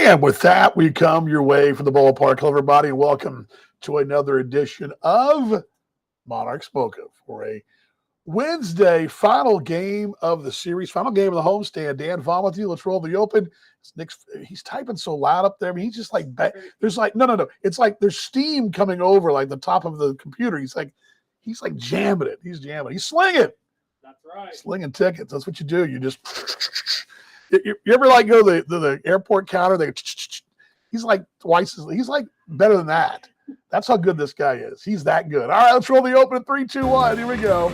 And with that, we come your way from the ballpark. Hello, everybody, and welcome to another edition of Monarchs Mocha for a Wednesday final game of the series, final game of the homestand. Dan Vaughn with you. Let's roll the open. Nick's, he's typing so loud up there. I mean, he's just like, there's like, no. It's like there's steam coming over like the top of the computer. He's like jamming it. He's jamming. He's slinging. That's right. Slinging tickets. That's what you do. You just, you ever like go to the airport counter? He's like twice as, he's like better than that. That's how good this guy is. He's that good. All right, let's roll the open at 3, 2, 1. Here we go.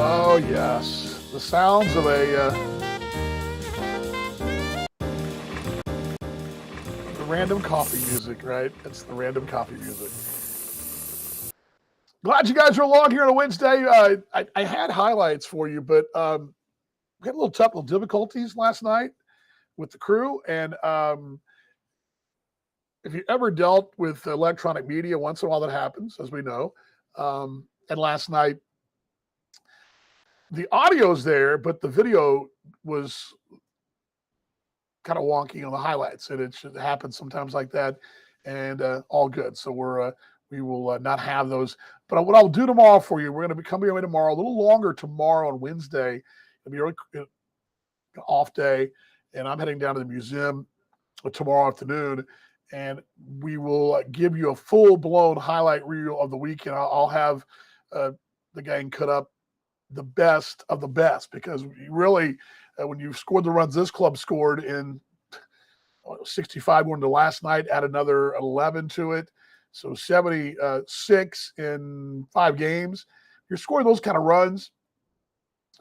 Oh, yes. The sounds of the random coffee music, right? It's the random coffee music. Glad you guys are along here on a Wednesday. I had highlights for you, but we had a little technical difficulties last night with the crew. And if you ever dealt with electronic media, once in a while that happens, as we know. And last night, the audio's there, but the video was kind of wonky on the highlights, and it should happen sometimes like that, and all good. So we will not have those. But what I'll do tomorrow for you, we're going to be coming your way tomorrow, a little longer tomorrow on Wednesday. It'll be a really off day, and I'm heading down to the museum tomorrow afternoon, and we will give you a full-blown highlight reel of the weekend. I'll have the gang cut up the best of the best, because really, when you scored the runs this club scored in 65 going to last night, add another 11 to it, so 76 in 5 games. You're scoring those kind of runs.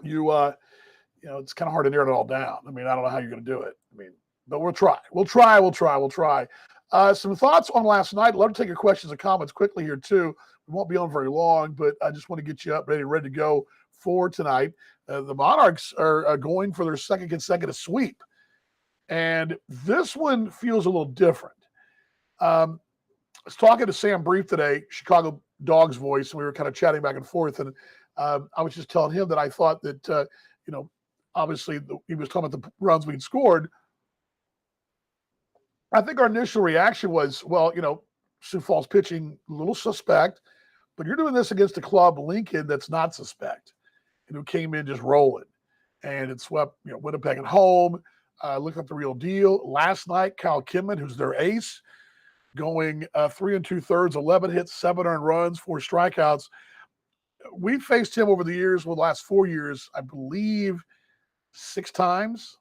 It's kind of hard to narrow it all down. I mean, I don't know how you're going to do it. I mean, but we'll try. Some thoughts on last night. I'd love to take your questions and comments quickly here too. We won't be on very long, but I just want to get you up, ready to go for tonight. The Monarchs are going for their second consecutive sweep, and this one feels a little different. I was talking to Sam Brief today, Chicago Dogs voice, and we were kind of chatting back and forth, and I was just telling him that I thought that, obviously he was talking about the runs we'd scored. I think our initial reaction was, well, Sioux Falls pitching a little suspect, but you're doing this against a club, Lincoln, that's not suspect, and who came in just rolling, and it swept, Winnipeg at home. Look up the real deal. Last night, Kyle Kinman, who's their ace, going 3 2/3, 11 hits, 7 earned runs, 4 strikeouts. We faced him over the years, the last 4 years, I believe 6 times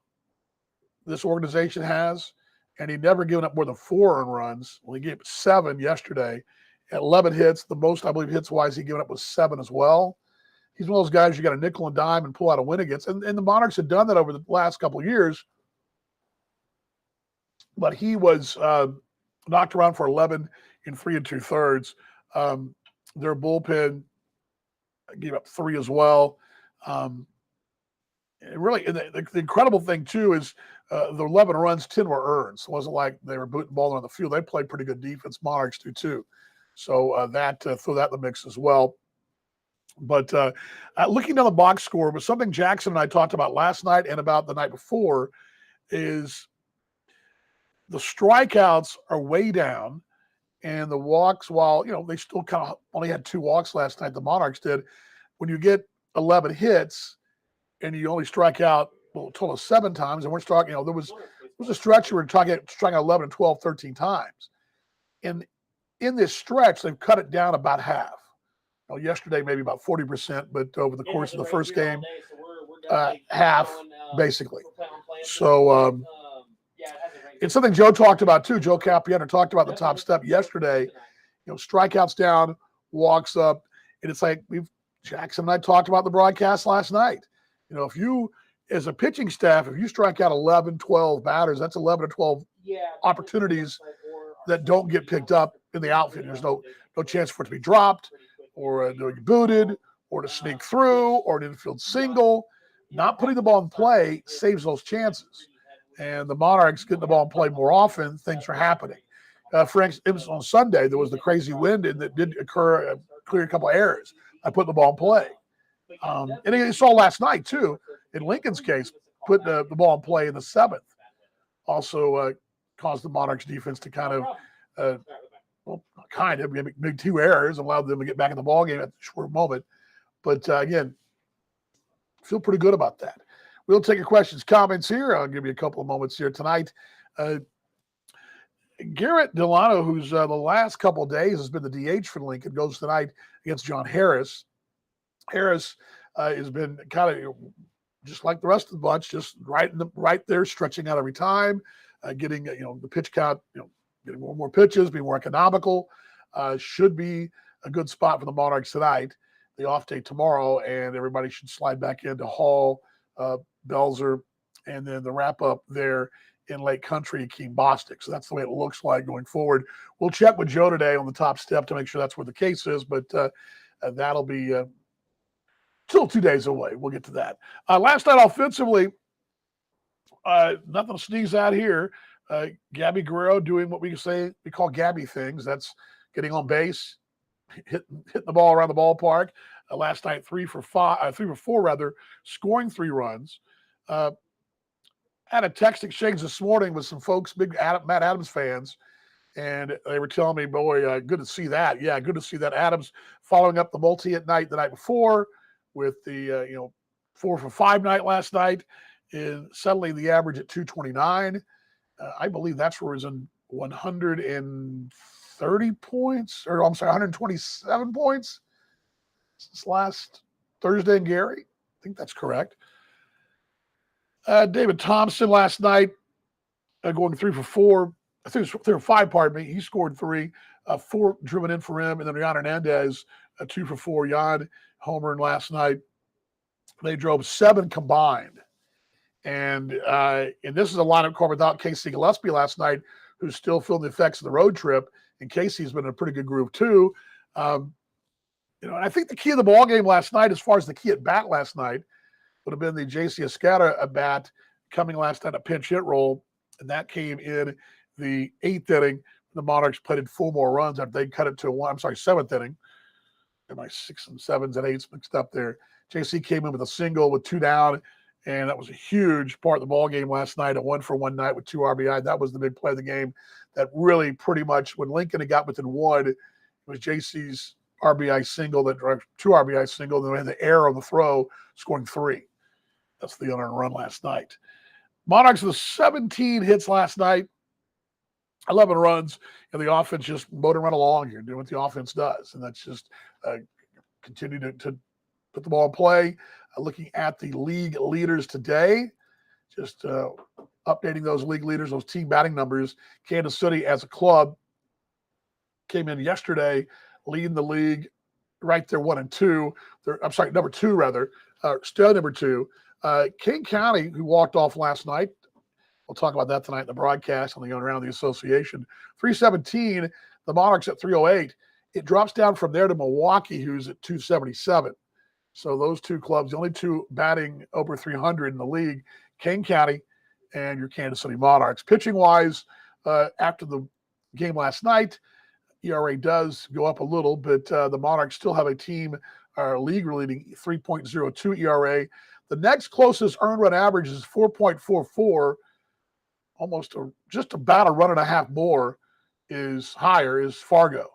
this organization has, and he'd never given up more than 4 earned runs. Well, he gave 7 yesterday at 11 hits. The most, I believe, hits-wise he given up was 7 as well. He's one of those guys you got a nickel and dime and pull out a win against. And the Monarchs had done that over the last couple of years. But he was knocked around for 11 in 3 2/3. Their bullpen gave up 3 as well. Really, the incredible thing, too, is the 11 runs, 10 were earned. So it wasn't like they were booting balls on the field. They played pretty good defense. Monarchs do, too. So throw that in the mix as well. But looking down the box score, was something Jackson and I talked about last night and about the night before, is the strikeouts are way down, and the walks, while, they still kind of only had 2 walks last night, the Monarchs did. When you get 11 hits and you only strike out, a total of 7 times, and we're striking, there was a stretch where we're striking out 11, 12, 13 times. And in this stretch, they've cut it down about half. Yesterday, maybe about 40%, but over the course of the first game, half, basically. So it's something Joe talked about, too. Joe Capiano talked about the top step yesterday. Strikeouts down, walks up. And it's like Jackson and I talked about the broadcast last night. If you, as a pitching staff, if you strike out 11, 12 batters, that's 11 or 12 opportunities that don't get picked up in the outfield. There's no chance for it to be dropped or to be booted or to sneak through or an infield single. Not putting the ball in play saves those chances. And the Monarchs getting the ball in play more often, things are happening. For instance, on Sunday, there was the crazy wind and that did occur, clear a couple of errors. I put the ball in play. And you saw last night, too, in Lincoln's case, putting the ball in play in the seventh also caused the Monarchs defense to kind of, make two errors, allowed them to get back in the ball game at the short moment. But again, feel pretty good about that. We'll take your questions, comments here. I'll give you a couple of moments here tonight. Garrett Delano, who's the last couple of days has been the DH for Lincoln, goes tonight against John Harris. Harris has been kind of just like the rest of the bunch, just right there, stretching out every time, getting the pitch count, getting more pitches, being more economical. Should be a good spot for the Monarchs tonight. The off day tomorrow, and everybody should slide back into Hall, Belzer, and then the wrap up there in Lake Country, Akeem Bostic. So that's the way it looks like going forward. We'll check with Joe today on the top step to make sure that's where the case is, but that'll be still 2 days away. We'll get to that. Last night offensively, nothing to sneeze at here. Gabby Guerrero doing what we call Gabby things. That's getting on base, hitting the ball around the ballpark. Last night, 3 for 4, scoring 3 runs. Had a text exchange this morning with some folks, big Matt Adams fans, and they were telling me, boy, good to see that. Yeah, good to see that. Adams following up the multi at night the night before with the 4 for 5 night last night, and settling the average at 229. I believe that's where it was in 130 points, or I'm sorry, 127 points since last Thursday in Gary. I think that's correct. David Thompson last night going 3 for 4. I think it was 3 for 5, pardon me. He scored 3, 4 driven in for him. And then Jan Hernandez, 2 for 4. Jan homer last night. They drove 7 combined. And this is a lineup car without Casey Gillespie last night, who's still feeling the effects of the road trip. And Casey's been in a pretty good groove too. And I think the key of the ball game last night, as far as the key at bat last night, would have been the J.C. Escada at bat coming last night, a pinch hit roll, and that came in the 8th inning. The Monarchs played 4 more runs after they cut it to 7th inning. Got my 6s and 7s and 8s mixed up there. J.C. came in with a single with 2 down, and that was a huge part of the ball game last night. A 1 for 1 night with 2 RBI. That was the big play of the game. That really pretty much, when Lincoln had got within 1, it was J.C.'s RBI single that drove 2 RBI single. Then we had the error on the throw, scoring 3. That's the unearned run last night. Monarchs with 17 hits last night, 11 runs, and the offense just motoring right along here, doing what the offense does. And that's just continue to put the ball in play. Looking at the league leaders today, just updating those league leaders, those team batting numbers. Kansas City as a club came in yesterday, leading the league right there, 1 and 2. Number 2 rather, still number 2. King County, who walked off last night, we'll talk about that tonight in the broadcast on the around the association. 317, the Monarchs at 308. It drops down from there to Milwaukee, who's at 277. So those 2 clubs, the only 2 batting over 300 in the league, King County and your Kansas City Monarchs. Pitching-wise, after the game last night, ERA does go up a little, but the Monarchs still have a team, league-leading 3.02 ERA. The next closest earned run average is 4.44, just about a run and a half more is Fargo.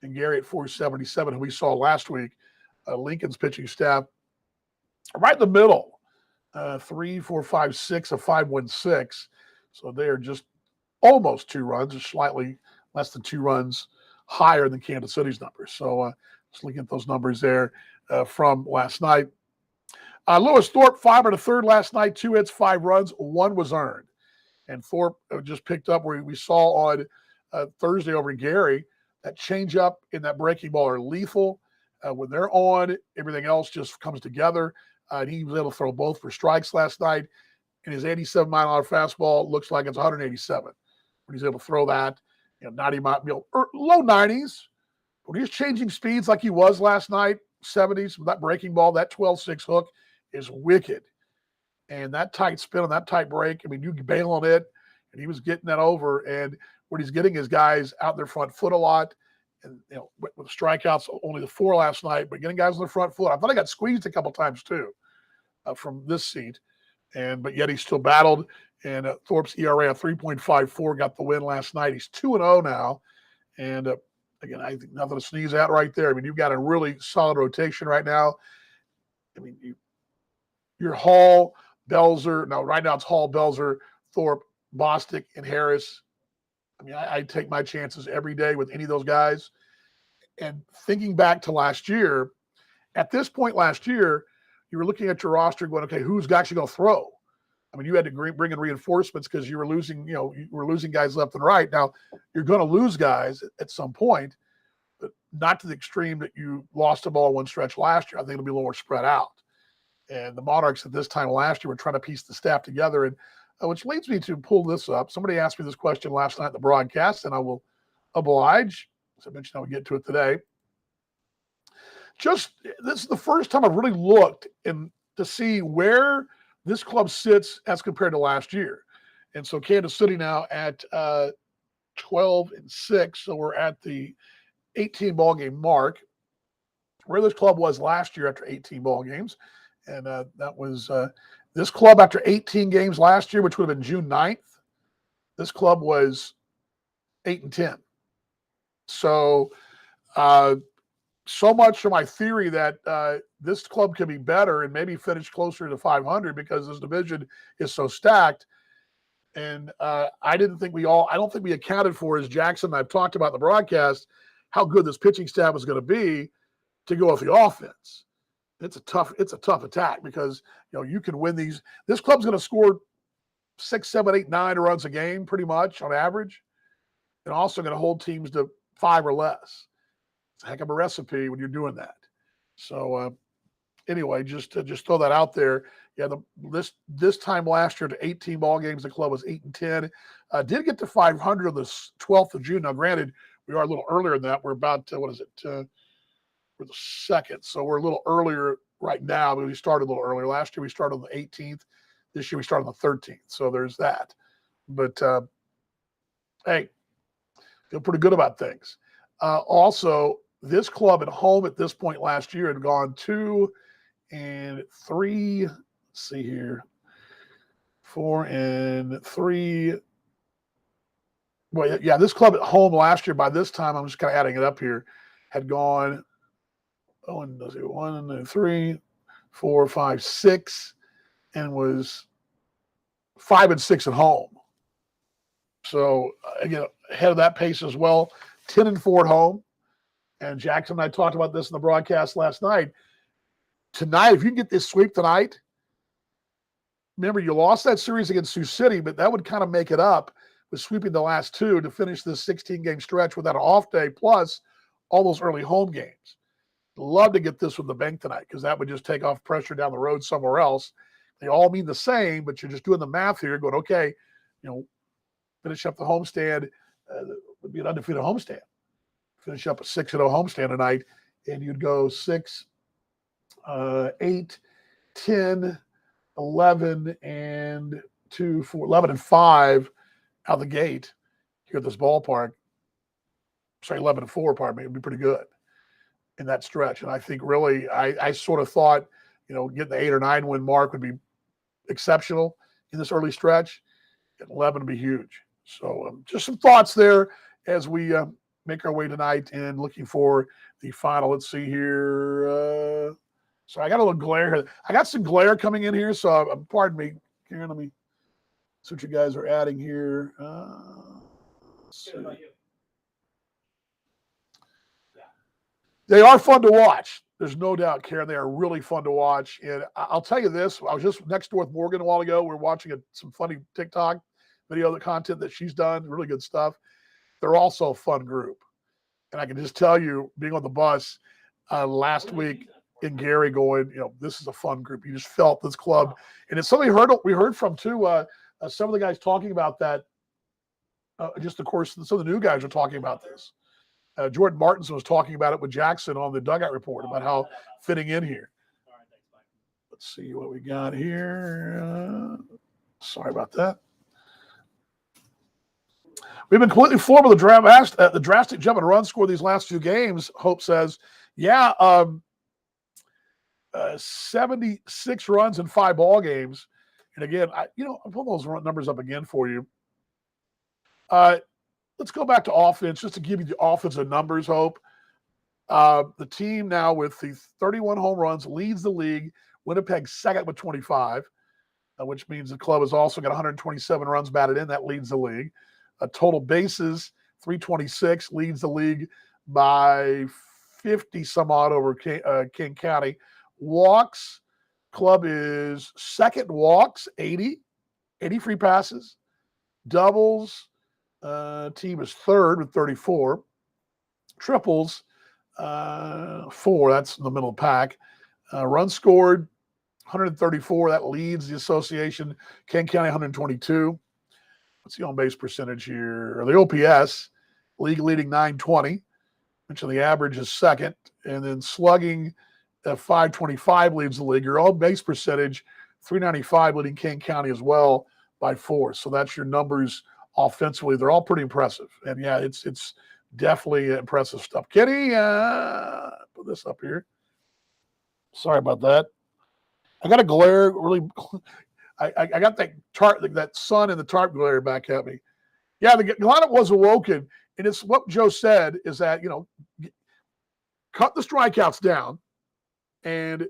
And Gary at 477, who we saw last week. Lincoln's pitching staff right in the middle, 3, 4, 5, 6, a 5.16. So they are just almost 2 runs, or slightly less than 2 runs higher than Kansas City's numbers. So just looking at those numbers there from last night. Lewis Thorpe, 5 1/3 last night, 2 hits, 5 runs, 1 was earned. And Thorpe just picked up where we saw on Thursday over in Gary, that changeup and that breaking ball are lethal. When they're on, everything else just comes together. And he was able to throw both for strikes last night. And his 87-mile-an-hour fastball looks like it's 187 when he's able to throw that. 90 mile, low 90s. When he's changing speeds like he was last night, 70s, that breaking ball, that 12-6 hook is wicked. And that tight spin on that tight break, I mean, you bail on it, and he was getting that over. And what he's getting is guys out their front foot a lot. And, with strikeouts, only the 4 last night, but getting guys on the front foot. I thought I got squeezed a couple times too from this seat. But yet he still battled. And Thorpe's ERA of 3.54 got the win last night. He's 2-0 now. And again, I think nothing to sneeze at right there. I mean, you've got a really solid rotation right now. I mean, you're Hall, Belzer. No, right now it's Hall, Belzer, Thorpe, Bostic, and Harris. I mean, I take my chances every day with any of those guys. And thinking back to last year, at this point last year, you were looking at your roster going, okay, who's actually going to throw? I mean, you had to bring in reinforcements because you were losing guys left and right. Now, you're going to lose guys at some point, but not to the extreme that you lost a ball one stretch last year. I think it'll be a little more spread out. And the Monarchs at this time last year were trying to piece the staff together. And which leads me to pull this up. Somebody asked me this question last night in the broadcast, and I will oblige. As I mentioned, I would get to it today. This is the first time I've really looked to see where this club sits as compared to last year. And so Kansas City now at 12-6. So we're at the 18 ball game mark, where this club was last year after 18 ball games. And that was this club after 18 games last year, which would have been June 9th. This club was 8-10. So, so much for my theory that this club can be better and maybe finish closer to 500 because this division is so stacked. And I don't think we accounted for, as Jackson and I've talked about in the broadcast, how good this pitching staff is going to be to go with the offense. It's a tough attack because you can win these. This club's going to score 6, 7, 8, 9 runs a game pretty much on average, and also going to hold teams to 5 or less. It's a heck of a recipe when you're doing that. So anyway, just throw that out there. Yeah, this time last year to 18 ball games, the club was 8-10. Did get to 500 on the 12th of June. Now, granted, we are a little earlier than that. We're about we're the 2nd, so we're a little earlier right now. But we started a little earlier. Last year we started on the 18th. This year we started on the 13th. So there's that. But hey, feel pretty good about things. Also, this club at home at this point last year had gone 2-3. Let's see here, 4-3. Well, yeah, this club at home last year, by this time, I'm just kind of adding it up here, had gone 1, 2, 3, 4, 5, 6, and was 5-6 at home. So again, ahead of that pace as well. 10-4 at home. And Jackson and I talked about this in the broadcast last night. Tonight, if you can get this sweep tonight, remember you lost that series against Sioux City, but that would kind of make it up with sweeping the last 2 to finish this 16-game stretch without an off day, plus all those early home games. Love to get this from the bank tonight because that would just take off pressure down the road somewhere else. They all mean the same, but you're just doing the math here, going, okay, finish up the homestand. Would be an undefeated homestand. Finish up a 6-0 homestand tonight, and you'd go 6, 8, 10, 11, and 2, 4, 11, and 5 out the gate here at this ballpark. Sorry, 11 and 4, pardon me. It would be pretty good in that stretch. And I think really, I sort of thought, getting the 8 or 9 win mark would be exceptional in this early stretch. And 11 would be huge. So just some thoughts there as we make our way tonight and looking for the final. Let's see here. So I got a little glare here. I got some glare coming in here. So pardon me. Karen, let me see what you guys are adding here. They are fun to watch. There's no doubt, Karen. They are really fun to watch. And I'll tell you this. I was just next door with Morgan a while ago. We were watching some funny TikTok video, the content that she's done. Really good stuff. They're also a fun group. And I can just tell you, being on the bus last week in Gary going, this is a fun group. You just felt this club. And it's something we heard from, too, some of the guys talking about that just of course, some of the new guys are talking about this. Jordan Martinson was talking about it with Jackson on the Dugout Report about how fitting in here. Let's see what we got here. Sorry about that. We've been completely floored with the drastic jump in run score these last few games. Hope says, yeah, 76 runs in 5 ball games. And again, I'll pull those numbers up again for you. Let's go back to offense just to give you the offensive numbers, Hope. The team now with the 31 home runs leads the league. Winnipeg second with 25, which means the club has also got 127 runs batted in. That leads the league. Total bases, 326, leads the league by 50 some odd over King County. Walks, club is second in walks, 80 free passes. Doubles, team is third with 34. Triples, 4, that's in the middle of the pack. Runs scored, 134, that leads the association. King County, 122. What's the on-base percentage here? Or the OPS, league leading 920. Mentioned the average is second. And then slugging at 525 leads the league. Your on-base percentage, 395, leading King County as well by 4. So that's your numbers offensively. They're all pretty impressive. And, yeah, it's definitely impressive stuff. Kenny, put this up here. Sorry about that. I got a glare really – I got that sun and the tarp glare back at me. Yeah, the lineup was awoken, and it's what Joe said is that, cut the strikeouts down and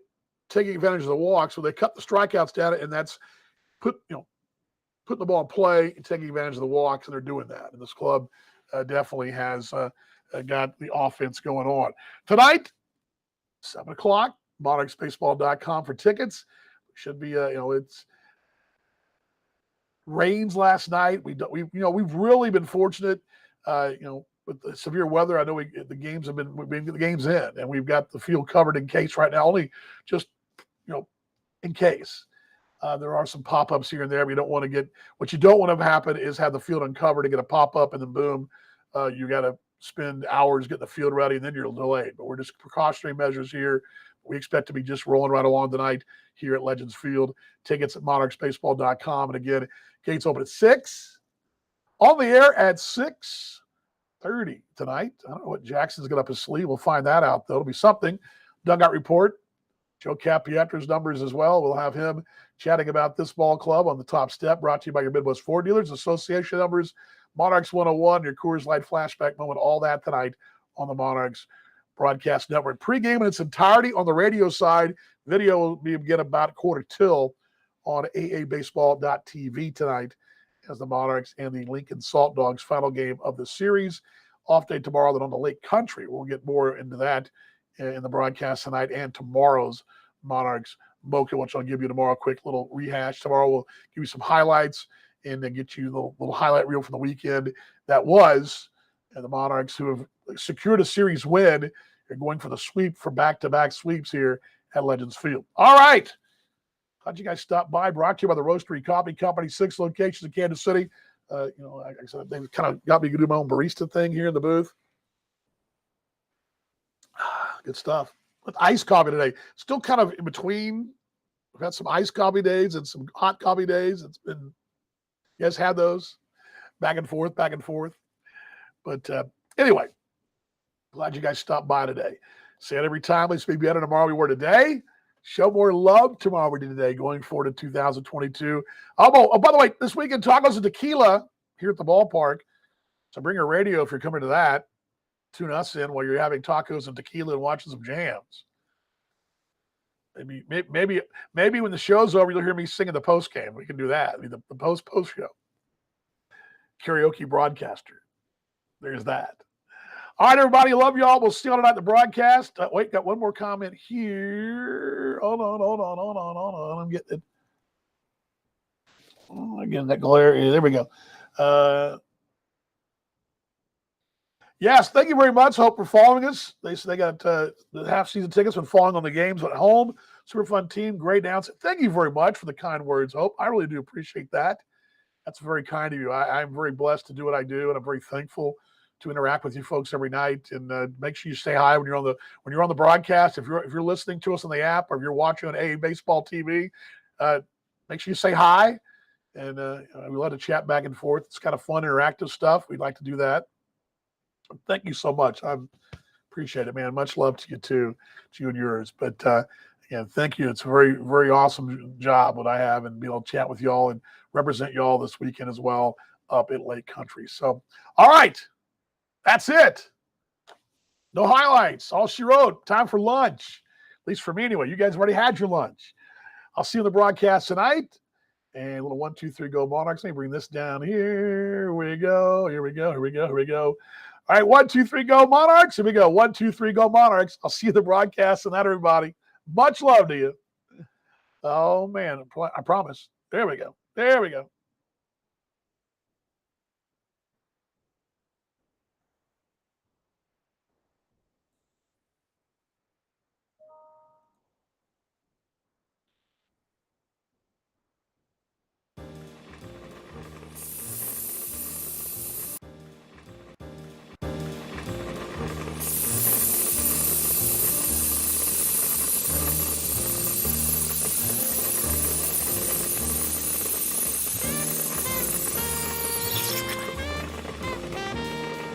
taking advantage of the walks. So they cut the strikeouts down, and that's putting the ball in play and taking advantage of the walks, and they're doing that. And this club definitely has got the offense going on. Tonight, 7 o'clock, monarchsbaseball.com for tickets. Should be, it's rains last night. We've really been fortunate, with the severe weather. I know the games we've been getting the games in, and we've got the field covered in case right now, only just, in case. There are some pop-ups here and there. What you don't want to happen is have the field uncovered and get a pop-up, and then boom, you got to spend hours getting the field ready, and then you're delayed. But we're just precautionary measures here. We expect to be just rolling right along tonight here at Legends Field. Tickets at monarchsbaseball.com. And again, gates open at 6. On the air at 6:30 tonight. I don't know what Jackson's got up his sleeve. We'll find that out, though. It'll be something. Dugout Report. Joe Capietra's numbers as well. We'll have him chatting about this ball club on the top step, brought to you by your Midwest Ford Dealers Association numbers. Monarchs 101, your Coors Light flashback moment, all that tonight on the Monarchs Broadcast Network. Pre-game in its entirety on the radio side. Video will be again about 1:15 on aabaseball.tv tonight as the Monarchs and the Lincoln Salt Dogs final game of the series. Off day tomorrow, then on the Lake Country. We'll get more into that in the broadcast tonight and tomorrow's Monarchs Mocha, which I'll give you tomorrow. A quick little rehash. Tomorrow we'll give you some highlights and then get you the little highlight reel from the weekend that was. And the Monarchs, who have secured a series win, are going for the sweep for back-to-back sweeps here at Legends Field. All right. Glad you guys stopped by. Brought to you by the Roastery Coffee Company, 6 locations in Kansas City. Like I said, they kind of got me to do my own barista thing here in the booth. Good stuff. With iced coffee today. Still kind of in between. We've had some iced coffee days and some hot coffee days. It's been, you guys had those back and forth. But anyway, glad you guys stopped by today. Say it every time. Let's be better tomorrow we were today. Show more love tomorrow we did today, going forward to 2022. Oh, by the way, this weekend, tacos and tequila here at the ballpark. So bring your radio if you're coming to that. Tune us in while you're having tacos and tequila and watching some jams. Maybe when the show's over, you'll hear me singing the post game. We can do that. I mean, the post show. Karaoke broadcaster. There's that. All right, everybody. Love y'all. We'll see you tonight at the broadcast. Wait, got one more comment here. Hold on. I'm getting it. Oh, again, that glare. There we go. Yes, thank you very much. Hope for following us. They got the half-season tickets when following on the games at home. Super fun team. Great announcement. Thank you very much for the kind words, Hope. I really do appreciate that. That's very kind of you. I'm very blessed to do what I do, and I'm very thankful to interact with you folks every night. And make sure you say hi when you're on the broadcast. If you're listening to us on the app, or if you're watching on AA Baseball TV, make sure you say hi. And we love to chat back and forth. It's kind of fun, interactive stuff. We'd like to do that. Thank you so much. I appreciate it, man. Much love to you too, to you and yours. But again, thank you. It's a very, very awesome job what I have, and be able to chat with y'all and represent y'all this weekend as well up at Lake Country. So, all right, that's it. No highlights. All she wrote. Time for lunch. At least for me anyway. You guys already had your lunch. I'll see you in the broadcast tonight. And a little 1, 2, 3, go Monarchs. Let me bring this down. Here we go. Here we go. Here we go. Here we go. All right, 1, 2, 3, go Monarchs. Here we go. 1, 2, 3, go Monarchs. I'll see you in the broadcast tonight, everybody. Much love to you. Oh, man. I promise. There we go. There we go.